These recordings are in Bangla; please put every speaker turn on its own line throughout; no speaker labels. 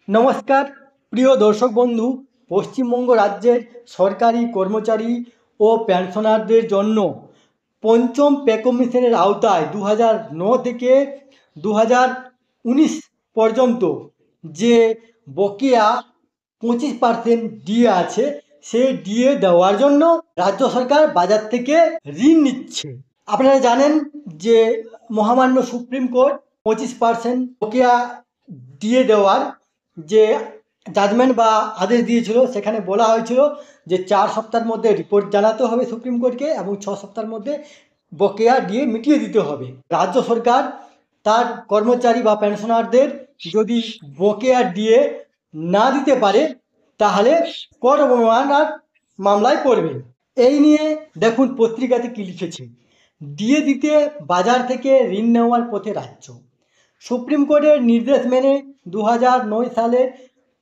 নমস্কার প্রিয় দর্শক বন্ধু। পশ্চিমবঙ্গ রাজ্যের সরকারি কর্মচারী ও পেনশনারদের জন্য পঞ্চম পে কমিশনের আওতায় 2009 থেকে 2019 পর্যন্ত যে বকেয়া 25% ডিএ আছে, সেই ডিএ দেওয়ার জন্য রাজ্য সরকার বাজার থেকে ঋণ নিচ্ছে। আপনারা জানেন যে মহামান্য সুপ্রিম কোর্ট 25% বকেয়া ডিএ দেওয়ার যে জাজমেন্ট বা আদেশ দিয়েছিল, সেখানে বলা হয়েছিল যে 4 সপ্তাহের মধ্যে রিপোর্ট জানাতে হবে সুপ্রিম কোর্টকে এবং 6 সপ্তাহের মধ্যে বকেয়া ডিএ মিটিয়ে দিতে হবে। রাজ্য সরকার তার কর্মচারী বা পেনশনারদের যদি বকেয়া ডিএ না দিতে পারে, তাহলে কোর্ট অবমাননার মামলায় পড়বে। এই নিয়ে দেখুন পত্রিকাতে কী লিখেছে। ডিএ দিতে বাজার থেকে ঋণ নেওয়ার পথে রাজ্য। সুপ্রিম কোর্টের নির্দেশ মেনে 2009 সালের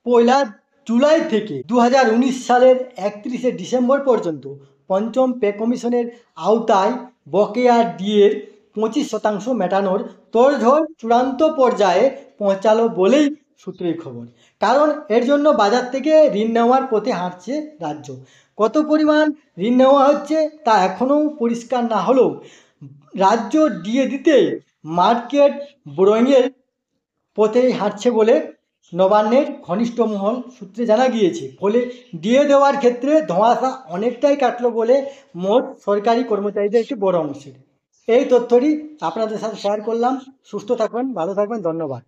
1 জুলাই থেকে 2019 সালের 31 ডিসেম্বর পর্যন্ত পঞ্চম পে কমিশনের আওতায় বকেয়া ডিএর 25% মেটানোর তোড়জোড় চূড়ান্ত পর্যায়ে পৌঁছালো বলেই সূত্রের খবর। কারণ এর জন্য বাজার থেকে ঋণ নেওয়ার পথে হাঁটছে রাজ্য। কত পরিমাণ ঋণ নেওয়া হচ্ছে তা এখনও পরিষ্কার না হলেও রাজ্য ডিএ দিতে মার্কেট ব্রোয়িংয়ের পথেই হাঁটছে বলে নবান্নের ঘনিষ্ঠ মহল সূত্রে জানা গিয়েছে। ফলে ডিএ দেওয়ার ক্ষেত্রে ধোঁয়াশা অনেকটাই কাটলো বলে মোট সরকারি কর্মচারীদের একটি বড় অংশের। এই তথ্যটি আপনাদের সাথে শেয়ার করলাম। সুস্থ থাকবেন, ভালো থাকবেন, ধন্যবাদ।